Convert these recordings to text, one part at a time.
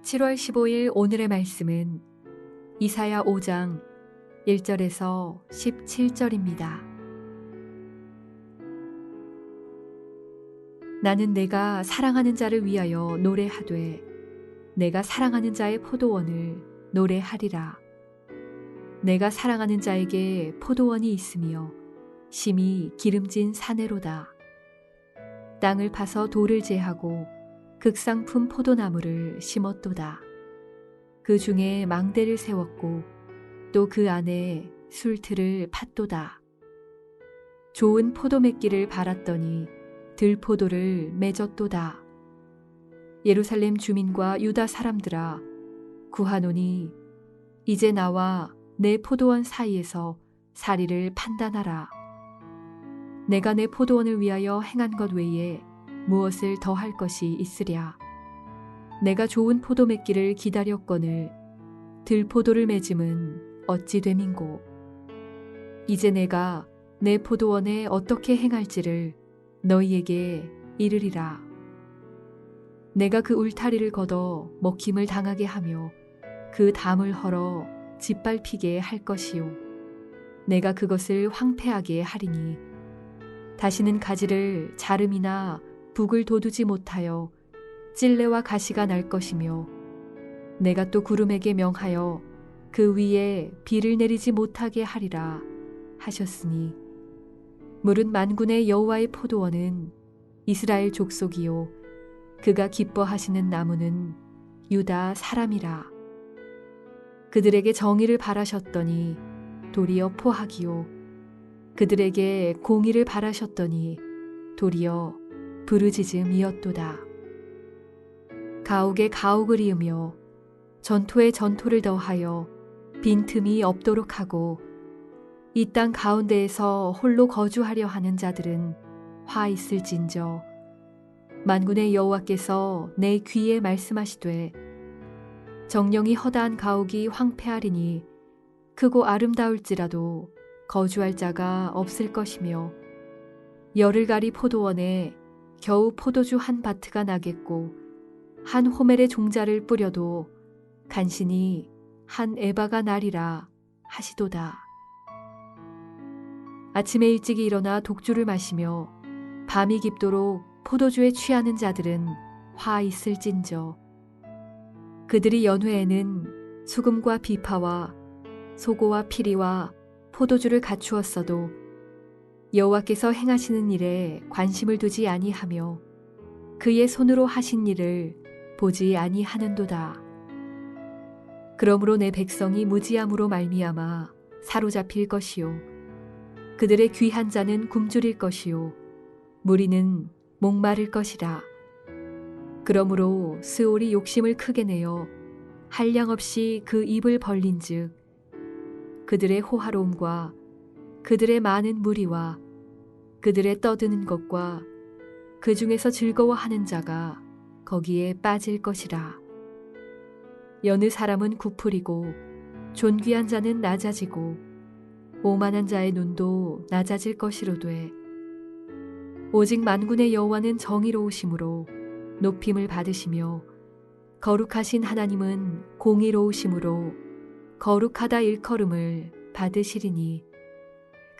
7월 15일 오늘의 말씀은 이사야 5장 1절에서 17절입니다. 나는 내가 사랑하는 자를 위하여 노래하되 내가 사랑하는 자의 포도원을 노래하리라. 내가 사랑하는 자에게 포도원이 있으며 심히 기름진 사내로다. 땅을 파서 돌을 제하고 극상품 포도나무를 심었도다. 그 중에 망대를 세웠고 또 그 안에 술틀을 팠도다. 좋은 포도맺기를 발았더니 들포도를 맺었도다. 예루살렘 주민과 유다 사람들아, 구하노니 이제 나와 내 포도원 사이에서 사리를 판단하라. 내가 내 포도원을 위하여 행한 것 외에 무엇을 더할 것이 있으랴. 내가 좋은 포도 맺기를 기다렸거늘 들포도를 맺음은 어찌 됨인고. 이제 내가 내 포도원에 어떻게 행할지를 너희에게 이르리라. 내가 그 울타리를 걷어 먹힘을 당하게 하며 그 담을 헐어 짓밟히게 할 것이요. 내가 그것을 황폐하게 하리니 다시는 가지를 자름이나 북을 돋우지 못하여 찔레와 가시가 날 것이며 내가 또 구름에게 명하여 그 위에 비를 내리지 못하게 하리라 하셨으니 물은 만군의 여호와의 포도원은 이스라엘 족속이요 그가 기뻐하시는 나무는 유다 사람이라. 그들에게 정의를 바라셨더니 도리어 포악이요 그들에게 공의를 바라셨더니 도리어 부르짖음이었도다. 가옥에 가옥을 이으며 전토에 전토를 더하여 빈틈이 없도록 하고 이 땅 가운데에서 홀로 거주하려 하는 자들은 화 있을진저. 만군의 여호와께서 내 귀에 말씀하시되 정령이 허다한 가옥이 황폐하리니 크고 아름다울지라도 거주할 자가 없을 것이며 열을 가리 포도원에 겨우 포도주 한 바트가 나겠고 한 호멜의 종자를 뿌려도 간신히 한 에바가 나리라 하시도다. 아침에 일찍이 일어나 독주를 마시며 밤이 깊도록 포도주에 취하는 자들은 화 있을진저. 그들이 연회에는 수금과 비파와 소고와 피리와 포도주를 갖추었어도 여호와께서 행하시는 일에 관심을 두지 아니하며 그의 손으로 하신 일을 보지 아니하는도다. 그러므로 내 백성이 무지함으로 말미암아 사로잡힐 것이요 그들의 귀한 자는 굶주릴 것이요 무리는 목마를 것이라. 그러므로 스올이 욕심을 크게 내어 한량없이 그 입을 벌린즉 그들의 호화로움과 그들의 많은 무리와 그들의 떠드는 것과 그 중에서 즐거워하는 자가 거기에 빠질 것이라. 여느 사람은 구풀이고 존귀한 자는 낮아지고 오만한 자의 눈도 낮아질 것이로되 오직 만군의 여호와는 정의로우심으로 높임을 받으시며 거룩하신 하나님은 공의로우심으로 거룩하다 일컬음을 받으시리니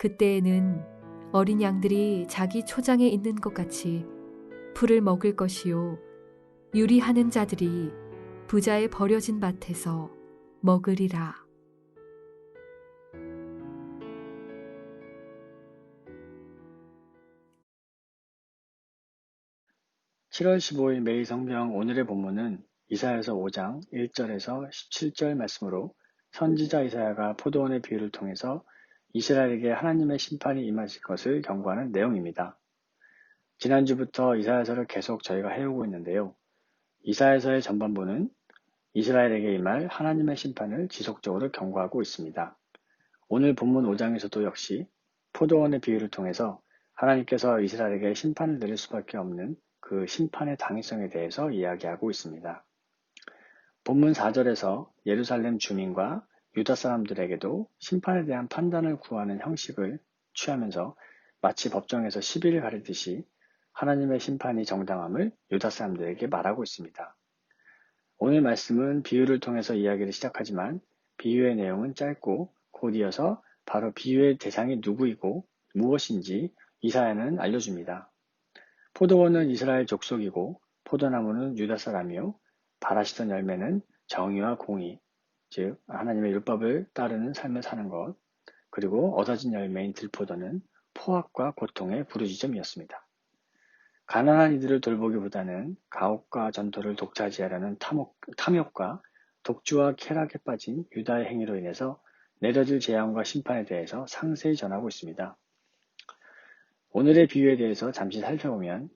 그때에는 어린 양들이 자기 초장에 있는 것 같이 풀을 먹을 것이요 유리하는 자들이 부자의 버려진 밭에서 먹으리라. (7월 15일) 매일 성경 오늘의 본문은 이사야서 5장 1절에서 17절 말씀으로 선지자 이사야가 포도원의 비유를 통해서 이스라엘에게 하나님의 심판이 임하실 것을 경고하는 내용입니다. 지난주부터 이사야서를 계속 저희가 해오고 있는데요. 이사야서의 전반부는 이스라엘에게 임할 하나님의 심판을 지속적으로 경고하고 있습니다. 오늘 본문 5장에서도 역시 포도원의 비유를 통해서 하나님께서 이스라엘에게 심판을 내릴 수밖에 없는 그 심판의 당위성에 대해서 이야기하고 있습니다. 본문 4절에서 예루살렘 주민과 유다 사람들에게도 심판에 대한 판단을 구하는 형식을 취하면서 마치 법정에서 시비를 가리듯이 하나님의 심판이 정당함을 유다 사람들에게 말하고 있습니다. 오늘 말씀은 비유를 통해서 이야기를 시작하지만 비유의 내용은 짧고 곧 이어서 바로 비유의 대상이 누구이고 무엇인지 이사야는 알려줍니다. 포도원은 이스라엘 족속이고 포도나무는 유다 사람이요 바라시던 열매는 정의와 공의, 즉 하나님의 율법을 따르는 삶을 사는 것, 그리고 얻어진 열매인 들포도는 포악과 고통의 부르짖음이었습니다. 가난한 이들을 돌보기보다는 가혹과 전토를 독차지하려는 탐욕과 독주와 쾌락에 빠진 유다의 행위로 인해서 내려질 재앙과 심판에 대해서 상세히 전하고 있습니다. 오늘의 비유에 대해서 잠시 살펴보면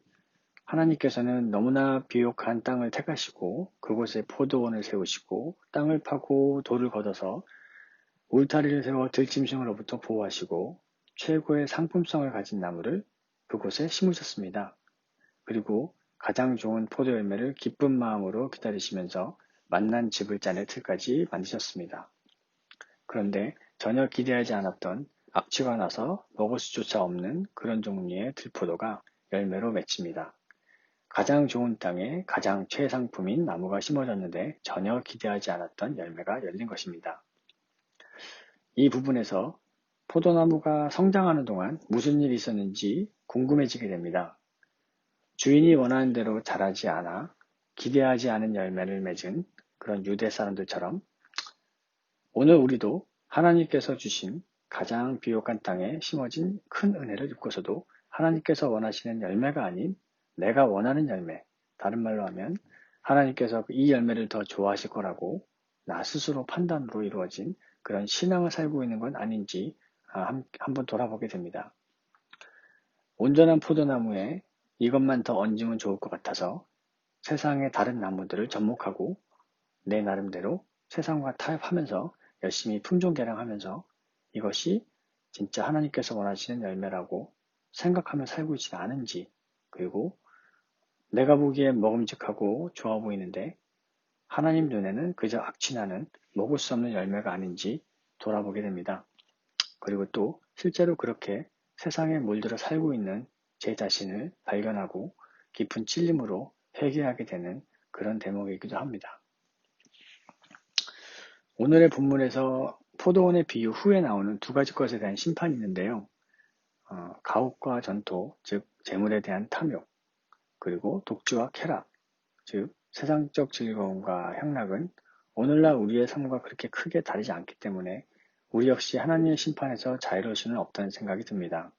하나님께서는 너무나 비옥한 땅을 택하시고 그곳에 포도원을 세우시고 땅을 파고 돌을 걷어서 울타리를 세워 들짐승으로부터 보호하시고 최고의 상품성을 가진 나무를 그곳에 심으셨습니다. 그리고 가장 좋은 포도 열매를 기쁜 마음으로 기다리시면서 만난 즙을 짜낼 틀까지 만드셨습니다. 그런데 전혀 기대하지 않았던 악취가 나서 먹을 수조차 없는 그런 종류의 들포도가 열매로 맺힙니다. 가장 좋은 땅에 가장 최상품인 나무가 심어졌는데 전혀 기대하지 않았던 열매가 열린 것입니다. 이 부분에서 포도나무가 성장하는 동안 무슨 일이 있었는지 궁금해지게 됩니다. 주인이 원하는 대로 자라지 않아 기대하지 않은 열매를 맺은 그런 유대 사람들처럼 오늘 우리도 하나님께서 주신 가장 비옥한 땅에 심어진 큰 은혜를 입고서도 하나님께서 원하시는 열매가 아닌 내가 원하는 열매, 다른 말로 하면 하나님께서 이 열매를 더 좋아하실 거라고 나 스스로 판단으로 이루어진 그런 신앙을 살고 있는 건 아닌지 한번 돌아보게 됩니다. 온전한 포도나무에 이것만 더 얹으면 좋을 것 같아서 세상의 다른 나무들을 접목하고 내 나름대로 세상과 타협하면서 열심히 품종개량하면서 이것이 진짜 하나님께서 원하시는 열매라고 생각하며 살고 있지 않은지, 그리고 내가 보기에 먹음직하고 좋아 보이는데 하나님 눈에는 그저 악취나는 먹을 수 없는 열매가 아닌지 돌아보게 됩니다. 그리고 또 실제로 그렇게 세상에 물들어 살고 있는 제 자신을 발견하고 깊은 찔림으로 회개하게 되는 그런 대목이기도 합니다. 오늘의 본문에서 포도원의 비유 후에 나오는 두 가지 것에 대한 심판이 있는데요. 가혹과 전토, 즉 재물에 대한 탐욕, 그리고 독주와 쾌락, 즉 세상적 즐거움과 향락은 오늘날 우리의 삶과 그렇게 크게 다르지 않기 때문에 우리 역시 하나님의 심판에서 자유로울 수는 없다는 생각이 듭니다.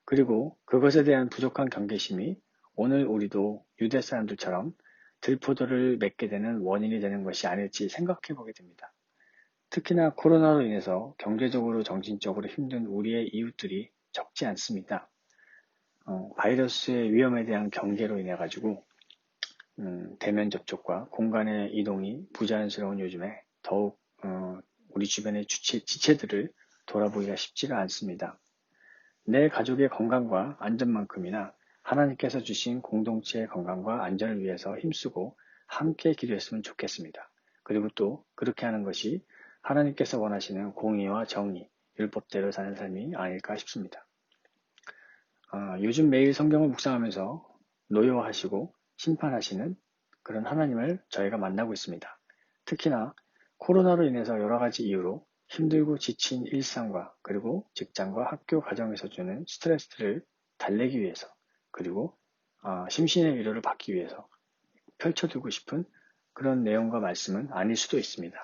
그리고 그것에 대한 부족한 경계심이 오늘 우리도 유대 사람들처럼 들포도를 맺게 되는 원인이 되는 것이 아닐지 생각해 보게 됩니다. 특히나 코로나로 인해서 경제적으로 정신적으로 힘든 우리의 이웃들이 적지 않습니다. 바이러스의 위험에 대한 경계로 인해 가지고 대면 접촉과 공간의 이동이 부자연스러운 요즘에 더욱 우리 주변의 지체들을 돌아보기가 쉽지가 않습니다. 내 가족의 건강과 안전만큼이나 하나님께서 주신 공동체의 건강과 안전을 위해서 힘쓰고 함께 기도했으면 좋겠습니다. 그리고 또 그렇게 하는 것이 하나님께서 원하시는 공의와 정의, 율법대로 사는 삶이 아닐까 싶습니다. 요즘 매일 성경을 묵상하면서 노여워하시고 심판하시는 그런 하나님을 저희가 만나고 있습니다. 특히나 코로나로 인해서 여러 가지 이유로 힘들고 지친 일상과 그리고 직장과 학교 가정에서 주는 스트레스를 달래기 위해서 그리고 심신의 위로를 받기 위해서 펼쳐두고 싶은 그런 내용과 말씀은 아닐 수도 있습니다.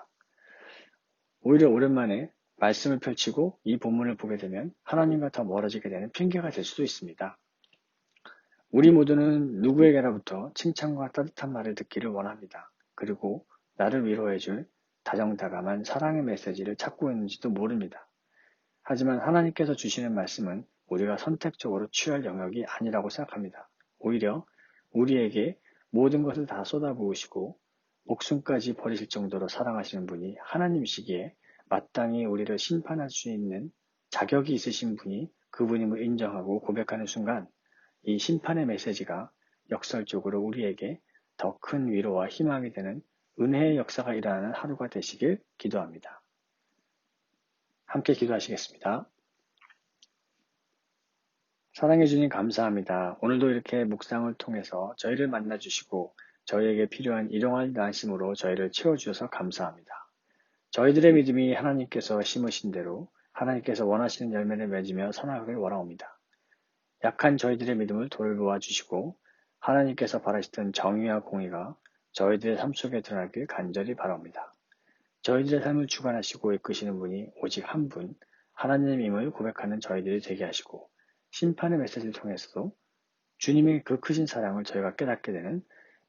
오히려 오랜만에 말씀을 펼치고 이 본문을 보게 되면 하나님과 더 멀어지게 되는 핑계가 될 수도 있습니다. 우리 모두는 누구에게로부터 칭찬과 따뜻한 말을 듣기를 원합니다. 그리고 나를 위로해줄 다정다감한 사랑의 메시지를 찾고 있는지도 모릅니다. 하지만 하나님께서 주시는 말씀은 우리가 선택적으로 취할 영역이 아니라고 생각합니다. 오히려 우리에게 모든 것을 다 쏟아부으시고 목숨까지 버리실 정도로 사랑하시는 분이 하나님이시기에 마땅히 우리를 심판할 수 있는 자격이 있으신 분이 그분임을 인정하고 고백하는 순간 이 심판의 메시지가 역설적으로 우리에게 더 큰 위로와 희망이 되는 은혜의 역사가 일어나는 하루가 되시길 기도합니다. 함께 기도하시겠습니다. 사랑해 주님 감사합니다. 오늘도 이렇게 묵상을 통해서 저희를 만나주시고 저희에게 필요한 일용할 양심으로 저희를 채워주셔서 감사합니다. 저희들의 믿음이 하나님께서 심으신 대로 하나님께서 원하시는 열매를 맺으며 선하길 원하옵니다. 약한 저희들의 믿음을 돌보아 주시고 하나님께서 바라시던 정의와 공의가 저희들의 삶 속에 드러나길 간절히 바라옵니다. 저희들의 삶을 주관하시고 이끄시는 분이 오직 한 분, 하나님임을 고백하는 저희들이 되게 하시고 심판의 메시지를 통해서도 주님의 그 크신 사랑을 저희가 깨닫게 되는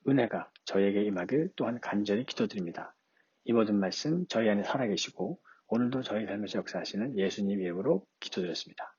은혜가 저희에게 임하길 또한 간절히 기도드립니다. 이 모든 말씀 저희 안에 살아계시고 오늘도 저희 삶에서 역사하시는 예수님 이름으로 기도드렸습니다.